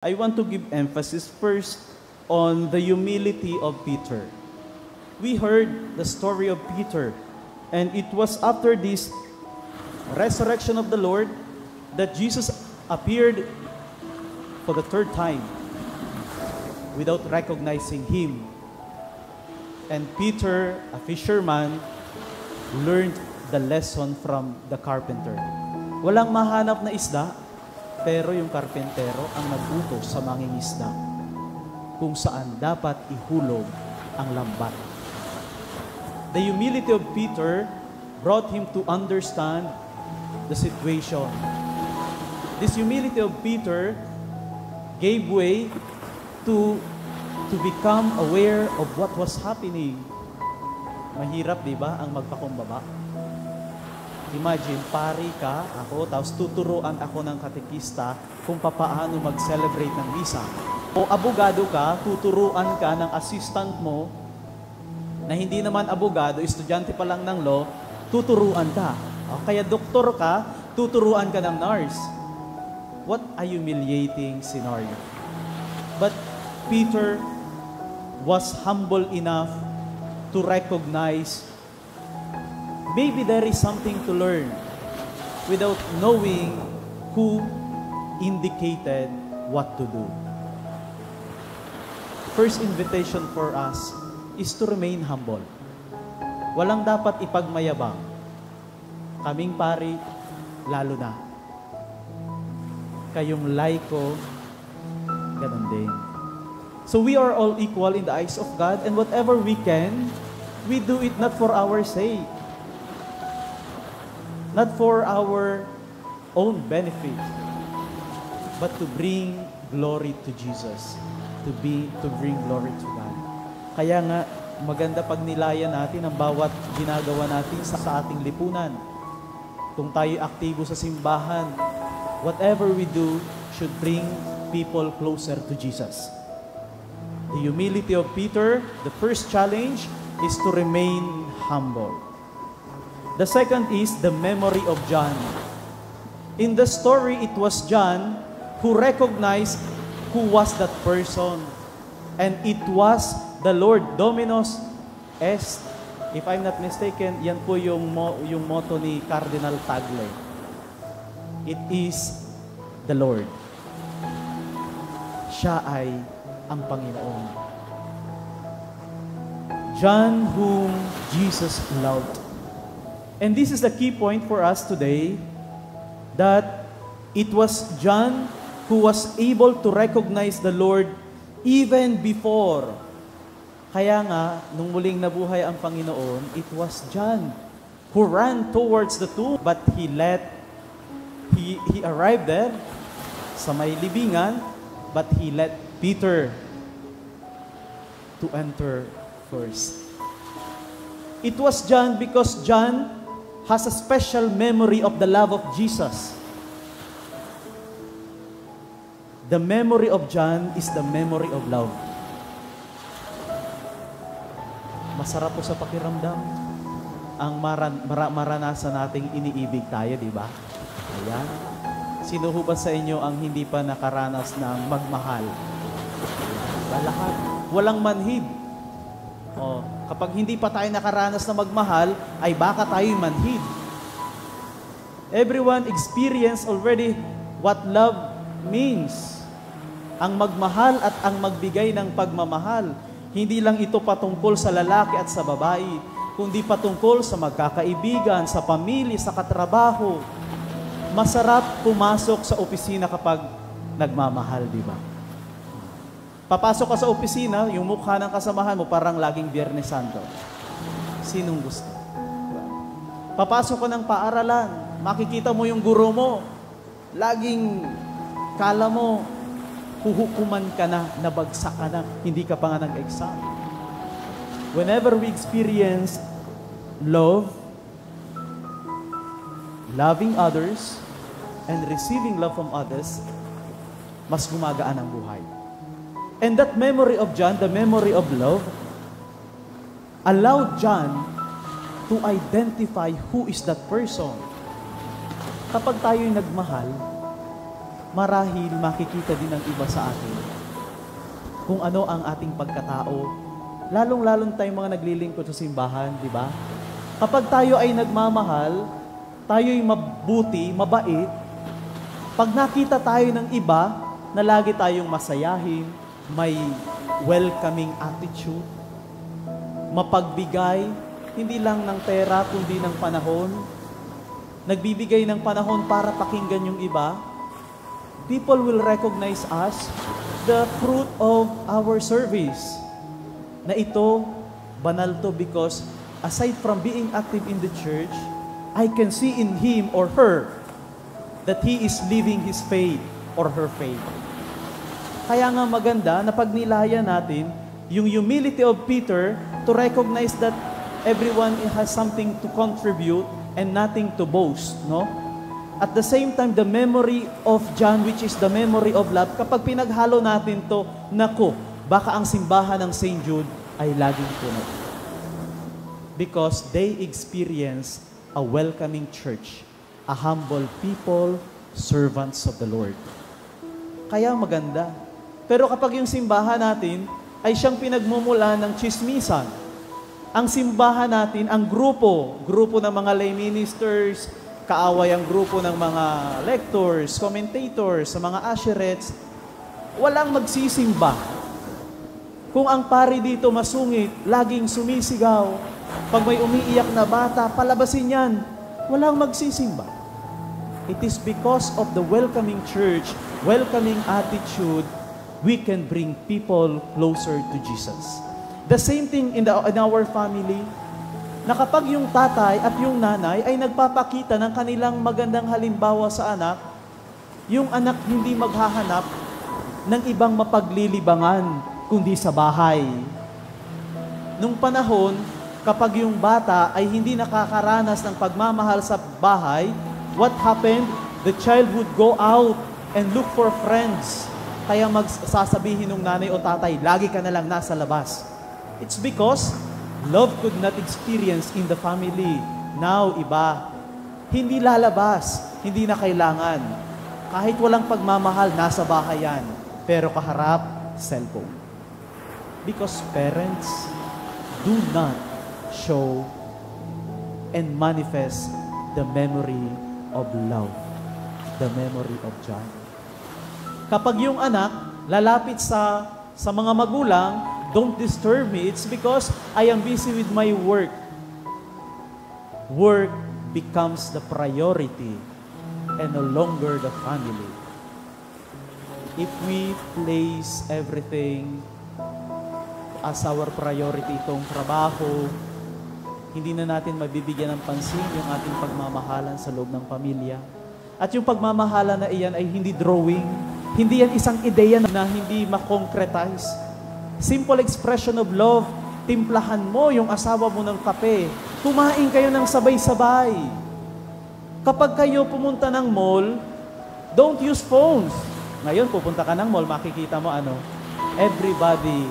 I want to give emphasis first on the humility of Peter. We heard the story of Peter, and it was after this resurrection of the Lord that Jesus appeared for the third time without recognizing him. And Peter, a fisherman, learned the lesson from the carpenter. Walang mahanap na isda, pero yung karpentero ang nagutos sa mangingisda kung saan dapat ihulog ang lambat. The humility of Peter brought him to understand the situation. This humility of Peter gave way to become aware of what was happening. Mahirap, di ba, ang magpakumbaba? Imagine, pari ka, ako, tapos tuturuan ako ng katekista kung papaano mag-celebrate ng misa. O abogado ka, tuturuan ka ng assistant mo na hindi naman abogado, estudyante pa lang ng law, tuturuan ka. O kaya doktor ka, tuturuan ka ng nurse. What a humiliating scenario. But Peter was humble enough to recognize maybe there is something to learn without knowing who indicated what to do. First invitation for us is to remain humble. Walang dapat ipagmayabang. Kaming pari, lalo na. Kayong laiko, ganun din. So we are all equal in the eyes of God, and whatever we can, we do it not for our sake. Not for our own benefit, but to bring glory to Jesus, to bring glory to God. Kaya nga, maganda pag nilayan natin ang bawat ginagawa natin sa ating lipunan. Kung tayo aktibo sa simbahan, whatever we do should bring people closer to Jesus. The humility of Peter, the first challenge is to remain humble. The second is the memory of John. In the story, it was John who recognized who was that person. And it was the Lord. Dominus est. If I'm not mistaken, yan po yung motto ni Cardinal Tagle. It is the Lord. Siya ay ang Panginoon. John whom Jesus loved. And this is the key point for us today, that it was John who was able to recognize the Lord even before. Kaya nga, nung muling nabuhay ang Panginoon, it was John who ran towards the tomb, but he arrived there sa may libingan, but he let Peter to enter first. It was John because John has a special memory of the love of Jesus. The memory of John is the memory of love. Masarap po sa pakiramdam ang maranasan nating iniibig tayo, di ba? Ayan. Sino ho ba sa inyo ang hindi pa nakaranas ng magmahal? Lahat. Walang manhid. O, kapag hindi pa tayo nakaranas na magmahal, ay baka tayo'y manhid. Everyone experience already what love means. Ang magmahal at ang magbigay ng pagmamahal. Hindi lang ito patungkol sa lalaki at sa babae, kundi patungkol sa magkakaibigan, sa pamilya, sa katrabaho. Masarap pumasok sa opisina kapag nagmamahal, di ba? Papasok ka sa opisina, yung mukha ng kasamahan mo parang laging Biyernes Santo. Sinong gusto? Papasok ka ng paaralan, makikita mo yung guro mo, laging kala mo, huhukuman ka na, nabagsak ka na, hindi ka pa nga nag-exam. Whenever we experience love, loving others, and receiving love from others, mas gumagaan ang buhay. And that memory of John, the memory of love, allowed John to identify who is that person. Kapag tayo'y nagmahal, marahil makikita din ng iba sa atin kung ano ang ating pagkatao. Lalong-lalong tayong mga naglilingkod sa simbahan, di ba? Kapag tayo ay nagmamahal, tayo'y mabuti, mabait, pag nakita tayo ng iba na lagi tayong masayahin, may welcoming attitude, mapagbigay, hindi lang ng pera, kundi ng panahon, nagbibigay ng panahon para pakinggan yung iba, people will recognize us, the fruit of our service. Na ito, banal to because aside from being active in the church, I can see in him or her that he is living his faith or her faith. Kaya nga maganda na pagnilayan natin yung humility of Peter to recognize that everyone has something to contribute and nothing to boast, no? At the same time, the memory of John, which is the memory of love, kapag pinaghalo natin to, naku, baka ang simbahan ng St. Jude ay laging puno. Because they experience a welcoming church, a humble people, servants of the Lord. Kaya maganda. Pero kapag yung simbahan natin ay siyang pinagmumula ng chismisan, ang simbahan natin, ang grupo ng mga lay ministers, kaaway ang grupo ng mga lectors, commentators, sa mga usherettes, walang magsisimba. Kung ang pari dito masungit, laging sumisigaw, pag may umiiyak na bata, palabasin yan, walang magsisimba. It is because of the welcoming church, welcoming attitude, we can bring people closer to Jesus. The same thing in our family, na kapag yung tatay at yung nanay ay nagpapakita ng kanilang magandang halimbawa sa anak, yung anak hindi maghahanap ng ibang mapaglilibangan kundi sa bahay. Nung panahon, kapag yung bata ay hindi nakakaranas ng pagmamahal sa bahay, what happened? The child would go out and look for friends. Kaya magsasabihin ng nanay o tatay, lagi ka na lang nasa labas. It's because love could not experience in the family. Now, iba. Hindi lalabas. Hindi na kailangan. Kahit walang pagmamahal, nasa bahay yan. Pero kaharap, cellphone. Because parents do not show and manifest the memory of love. The memory of John. Kapag yung anak lalapit sa mga magulang, don't disturb me. It's because I am busy with my work. Work becomes the priority and no longer the family. If we place everything as our priority, itong trabaho, hindi na natin mabibigyan ng pansin yung ating pagmamahalan sa loob ng pamilya. At yung pagmamahalan na iyan ay hindi drawing, hindi yan isang ideya na hindi makonkretize. Simple expression of love, timplahan mo yung asawa mo ng kape. Kumain kayo ng sabay-sabay. Kapag kayo pumunta ng mall, don't use phones. Ngayon, pupunta ka ng mall, makikita mo everybody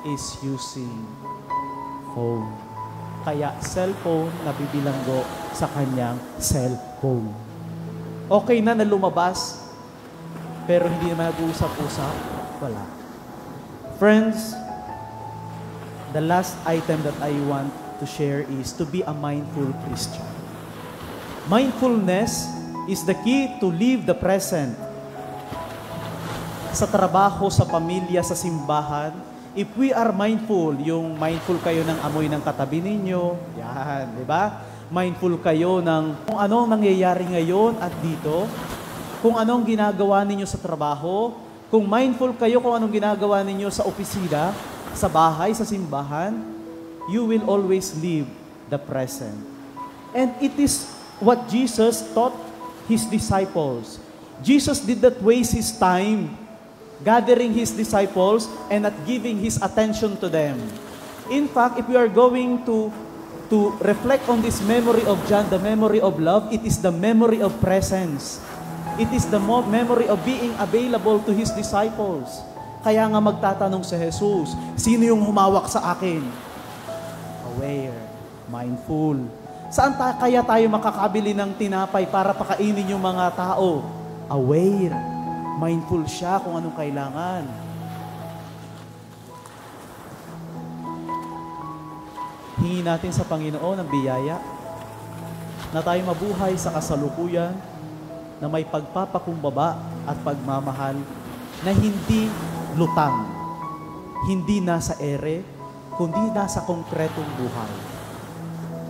is using phone. Kaya cellphone nabibilanggo sa kanyang cellphone. Okay na lumabas, pero hindi naman nag-uusap-usap, wala. Friends, the last item that I want to share is to be a mindful Christian. Mindfulness is the key to live the present. Sa trabaho, sa pamilya, sa simbahan, if we are mindful, yung mindful kayo ng amoy ng katabi ninyo, yan, di ba? Mindful kayo ng kung anong nangyayari ngayon at dito, kung anong ginagawa ninyo sa trabaho, kung mindful kayo kung anong ginagawa ninyo sa opisina, sa bahay, sa simbahan, you will always live the present. And it is what Jesus taught His disciples. Jesus did not waste His time gathering His disciples and not giving His attention to them. In fact, if we are going to reflect on this memory of John, the memory of love, it is the memory of presence. It is the memory of being available to His disciples. Kaya nga magtatanong si Jesus, sino yung humawak sa akin? Aware, mindful. Saan kaya tayo makakabili ng tinapay para pakainin yung mga tao? Aware. Mindful siya kung anong kailangan. Hingin natin sa Panginoon ang biyaya na tayo mabuhay sa kasalukuyan na may pagpapakumbaba at pagmamahal na hindi lutang, hindi nasa ere, kundi nasa konkretong buhay.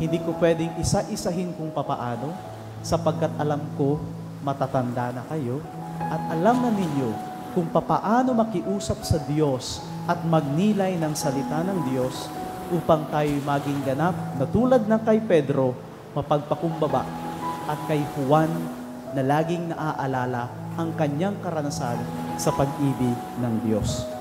Hindi ko pwedeng isa-isahin kung papaano sapagkat alam ko matatanda na kayo at alam na ninyo kung papaano makiusap sa Diyos at magnilay ng salita ng Diyos upang tayo maging ganap na tulad ng kay Pedro, mapagpakumbaba, at kay Juan na laging naaalala ang kanyang karanasan sa pag-ibig ng Diyos.